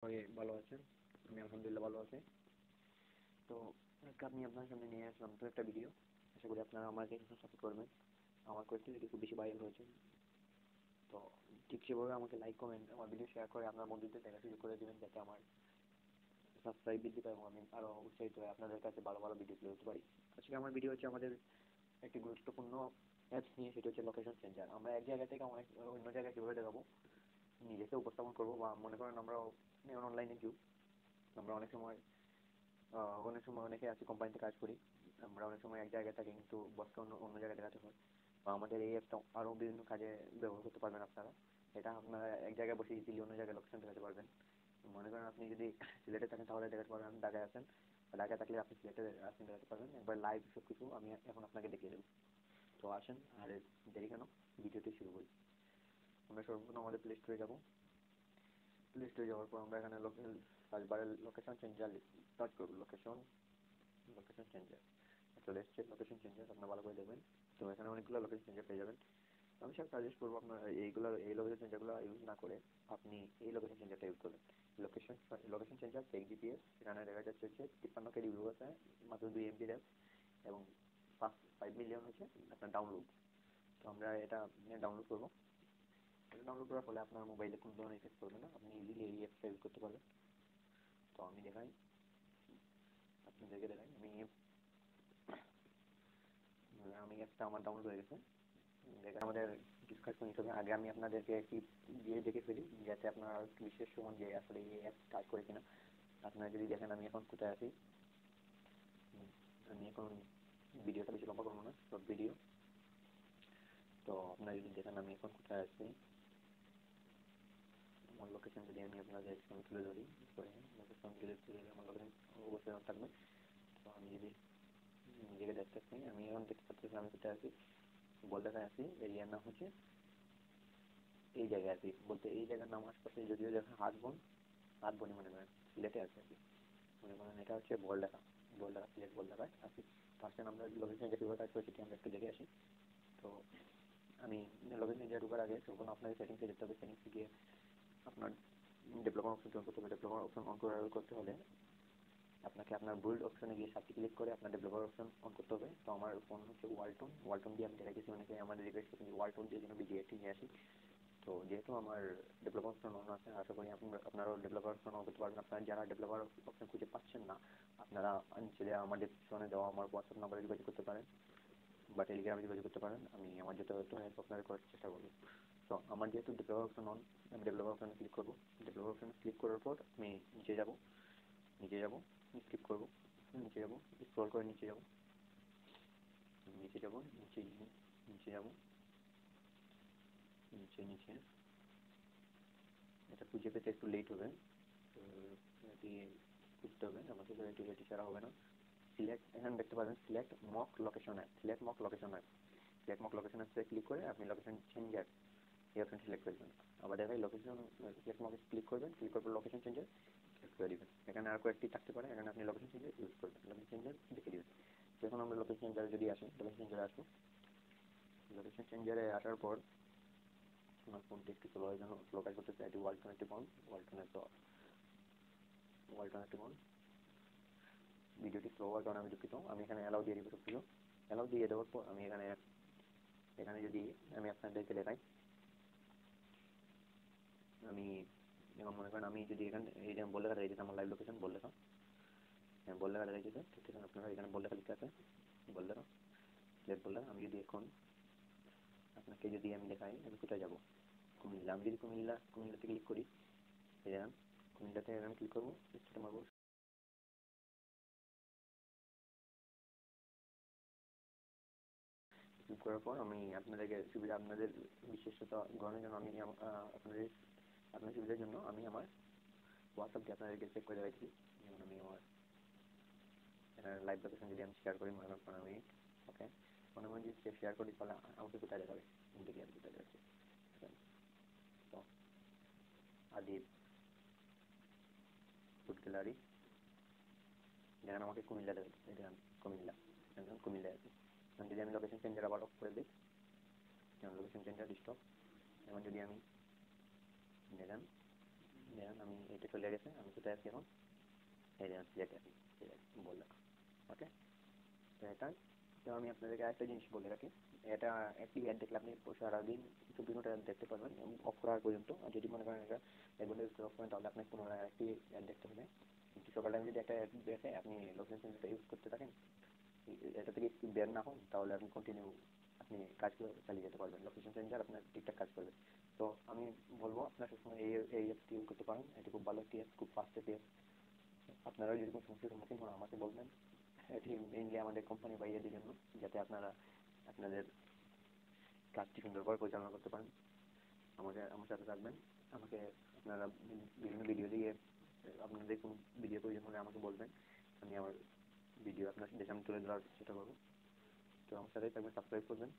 সবাই ভালো আছেন। আমি আলহামদুলিল্লাহ ভালো আছি। তো আজকে আমি আপনার সামনে নিয়ে আসলাম তো একটা ভিডিও। আশা করি আপনারা আমাকে সাপোর্ট করবেন। আমার কয়েকটি ভিডিও খুব বেশি ভাইরাল হয়েছে। তো ঠিক সেভাবে আমাকে লাইক কমেন্ট আমার ভিডিও শেয়ার করে আপনার বন্ধুদের দেখা সুযোগ করে দেবেন, যাতে আমার সাবস্ক্রাইব বৃদ্ধি পায় এবং আমি আরও উৎসাহিত হয়ে আপনাদের কাছে ভালো ভালো ভিডিও তুলে ধরতে পারি। আজকে আমার ভিডিও হচ্ছে আমাদের একটি গুরুত্বপূর্ণ অ্যাপস নিয়ে, সেটা হচ্ছে লোকেশন চেঞ্জার। আমরা এক জায়গা থেকে অনেক অন্য জায়গায় কীভাবে দেখাবো, নিজেকে উপস্থাপন করবো, বা মনে করেন আমরা অনলাইনে যুগ, আমরা অনেক সময় অনেকে আছে কোম্পানিতে কাজ করি। আমরা অনেক সময় এক জায়গায় থাকি কিন্তু বসকে অন্য অন্য জায়গায় দেখাতে হয়। বা আমাদের এই অ্যাপটা আরও বিভিন্ন কাজে ব্যবহার করতে পারবেন আপনারা। এটা আপনারা এক জায়গায় বসে ইজিলি অন্য জায়গায় লোকেশন দেখাতে পারবেন। মনে করেন আপনি যদি সিলেটে থাকেন তাহলে দেখাতে পারবেন আপনি ঢাকায় আছেন, বা ঢাকায় থাকলে আপনি সিলেটে আসেন দেখাতে পারবেন। একবার লাইভ সব কিছু আমি এখন আপনাকে দেখিয়ে দেবো। তো আসেন আর দেরি কেন, ভিডিওটি শুরু করি। আমরা সর্বপ্রথম আমাদের প্লে স্টোরে যাবো। প্লে স্টোরে যাওয়ার পর আমরা এখানে সার্চ বারে লোকেশন চেঞ্জার সার্চ করবো। লোকেশন চেঞ্জার চলে এসছে। লোকেশন চেঞ্জার আপনার ভালো করে দেখবেন। তো এখানে অনেকগুলো লোকেশন চেঞ্জার পেয়ে যাবেন। আমি সব সাজেস্ট করবো আপনার এই লোকেশন চেঞ্জারগুলো ইউজ না করে আপনি এই লোকেশন চেঞ্জারটা ইউজ করবেন। Location location changer tech GPS. এখানে দেখা যাচ্ছে হচ্ছে 53 কেডি ভিউ আছে, মাত্র 2 MB র্যাম, এবং 5 মিলিয়ন হচ্ছে আপনার ডাউনলোড। তো আমরা এটা ডাউনলোড করবো। ডাউনলোড করার ফলে আপনার মোবাইলে কোনো ধরনের ইফেক্ট করবে না, আপনি ইজিলি এই অ্যাপটা ইউজ করতে পারবেন। তো আমি দেখাই, আপনাদেরকে দেখাই। আমি অ্যাপটা আমার ডাউনলোড হয়ে গেছে। দেখেন আমাদের ডিসকাস করে নিতে হবে। আগে আমি আপনাদেরকে একটি দিয়ে দেখে ফেলি, যাতে আপনারা একটু বিশেষ সময় যে আসলে এই অ্যাপ কাজ করে কিনা। আপনারা যদি দেখেন আমি এখন কোথায় আছি, আমি এখন ভিডিওটা বেশি লম্বা করবো না, সব ভিডিও। তো আপনারা যদি দেখেন আমি এখন কোথায় আছি, আমার লোকেশন যদি আমি আপনাদের সামনে তুলে ধরি, লোকেশন তুলে আমার লোকেশন অবশ্যই থাকবে। তো আমি যদি নিজেকে দেখতেছি, আমি এখন দেখতে পাচ্ছি আমি কোথায় আছি, বলতে আছি। এরিয়ার নাম হচ্ছে এই জায়গায় আছি, বলতে এই জায়গার নাম আশপাশে যদিও দেখেন হাতবনি মনে করেন সিলেটে আছে আর কি। মনে করেন এটা হচ্ছে বলডাঙ্গা সিলেট বলডাঙ্গায় আছি। ফার্স্ট আমরা লোকেশন যে কীভাবে কাজ করে সেটি আমরা একটু দেখে আসি। তো আমি লোকেশন যে ঢোকার আগে তখন আপনাকে সেটিংসে যেতে হবে। সেটিংসে গিয়ে আপনার ডেভেলপার অপশন অন করতে হবে। ডেভেলপার অপশন অন করতে হলে আপনাকে আপনার বুল্ড অপশনে গিয়ে সাথে ক্লিক করে আপনার ডেভেলপার অপশন অন করতে হবে। তো আমার ফোন হচ্ছে ওয়ালটন দিয়ে আমি দেখাইতেছি। অনেকে আমাদের রিকোয়েস্ট করছেন যে ওয়ালটন দিয়ে যেন ভিডিওটি নিয়ে আসি। তো যেহেতু আমার ডেভেলপার অপশন অন আছে, আশা করি আপনারাও ডেভেলপার অপশন অন করতে পারবেন। আপনারা যারা ডেভেলপার অপশন খুঁজে পাচ্ছেন না, আপনারা নিচে আমার ডেসক্রিপশনে দেওয়া আমার হোয়াটসঅ্যাপ নাম্বারে যোগাযোগ করতে পারেন, বা টেলিগ্রামে যোগাযোগ করতে পারেন। আমি আমার যথাযথ হেল্প আপনাদের করার চেষ্টা করবো। তো আমার যেহেতু ডেভেলপার অপশন অন, আমি ডেভেলপার অপশনে ক্লিক করবো। ডেভেলপার অপশনে ক্লিক করার পর আমি নিচে যাব, স্কিপ করবো, নিচে যাব, স্ক্রল করে নিচে যাব, নিচে যাব, নিচে যাব, নিচে। এটা খুঁজে পেতে একটু লেট হবে। তো এটি খুঁজতে হবে আমাকে, এটি ছাড়া হবে না। এখানে দেখতে পাবেন select mock location app. Select mock location অ্যাপে ক্লিক করে আপনি লোকেশন চেঞ্জার এই অপশন সিলেক্ট করবেন। আবার দেখাই লোকেশন সিলেক্ট মকে ক্লিক করবেন, ক্লিক করার পর লোকেশন চেঞ্জার সিলেক্ট করে দেবেন। এখানে আর কয়েকটি থাকতে পারে, এখানে আপনি লোকেশন চেঞ্জার ইউজ করবেন, লোকেশন চেঞ্জার দেখে দেবেন। যখন আমরা লোকেশন চেঞ্জারে যদি আসি, লোকেশন চেঞ্জারে আসবো। লোকেশন চেঞ্জারে আসার পর আমার ফোনটি একটু স্লো কাজ করতে চাই। এটি ওয়ালটন একটি ফোন। ভিডিওটি স্লো হওয়ার কারণে আমি দুঃখিত। আমি এখানে অ্যালাউ দিয়ে দিব সব কিছু। অ্যালাউ দিয়ে দেওয়ার পর আমি এখানে যদি আমি আপনাদেরকে দেখাই, আমি যেমন মনে করেন আমি যদি এখানে এই যে বল লেখা দেখাইতেছে, আমার লাইভ লোকেশন বল লেখা, হ্যাঁ বল লেখা দেখাইতেছে। ঠিক আছে, আপনারা এখানে বল লেখা লিখতে আছে, বল লেখা সিলেক্ট বল লেখা। আমি যদি এখন আপনাকে যদি আমি দেখাই আমি কোথায় যাবো, কুমিল্লা। আমি যদি কুমিল্লাতে ক্লিক করি, এই দেখেন কুমিল্লাতে আমি ক্লিক করবো, স্টার্টে মারবো। ক্লিক করার পর আমি আপনাদের বিশেষতা গ্রহণের জন্য আমি আপনাদের সুবিধার জন্য আমি আমার হোয়াটসঅ্যাপটি আপনাদেরকে চেক করে দেখাচ্ছি। যেমন আমি আমার লাইভ লোকেশন যদি আমি শেয়ার করি, মনে করেন আমি ওকে মনে করেন যদি শেয়ার করি তাহলে আমাকে কোথায় দেখাবে, দেখি আমি কোথায় দেখাচ্ছি। তো আদিব ফুড গ্যালারি, যেখানে আমাকে কুমিল্লা দেখাচ্ছে, এটা কুমিল্লায় আছে। যদি আমি লোকেশন চেঞ্জার আবার অফ করে দিই, যেমন লোকেশন চেঞ্জার স্টপ। এখন যদি আমি দেখেন দেখেন আমি এটা চলে গেছে, আমি কোথায় আছি এখন, এই যে সিলেক্ট আছি, বললাম ওকে। তো এটা, তো আমি আপনাদেরকে আরেকটা জিনিস বলে রাখি, এটা একটি অ্যাড দেখলে আপনি সারাদিন 24 ঘন্টা দেখতে পারবেন অফ করার পর্যন্ত। আর যদি মনে করেন এটা একবার অফ করেন তাহলে আপনাকে পুনরায় একটি অ্যাড দেখতে হবে। কিন্তু সকাল টাইমে যদি একটা অ্যাড দেখে আপনি লোকেশন সেন্টারটা ইউজ করতে থাকেন, এটা থেকে একটু বের না হন, তাহলে আপনি কন্টিনিউ আপনি কাজ চালিয়ে যেতে পারবেন, লোকেশন সেন্টার আপনার ঠিকঠাক কাজ করবে। তো আমি বলবো আপনার সবসময় এই অ্যাপটি ইউজ করতে পারেন, এটি খুব ভালো একটি অ্যাপ, খুব ফাস্ট একটি অ্যাপ। আপনারা যদি কোনো সমস্যার সম্মুখীন হন আমাকে বলবেন, এটি মেইনলি আমাদের কোম্পানি বা ইয়েদের জন্য, যাতে আপনারা আপনাদের কাজটি সুন্দরভাবে পরিচালনা করতে পারেন। আমার সাথে থাকবেন, আমাকে আপনারা বিভিন্ন ভিডিও দিয়ে আপনাদের কোনো ভিডিও প্রয়োজন হলে আমাকে বলবেন, আমি আমার ভিডিও আপনার সামনে তুলে ধরার চেষ্টা করবো। তো আমার সাথেই থাকবেন, সাবস্ক্রাইব করবেন।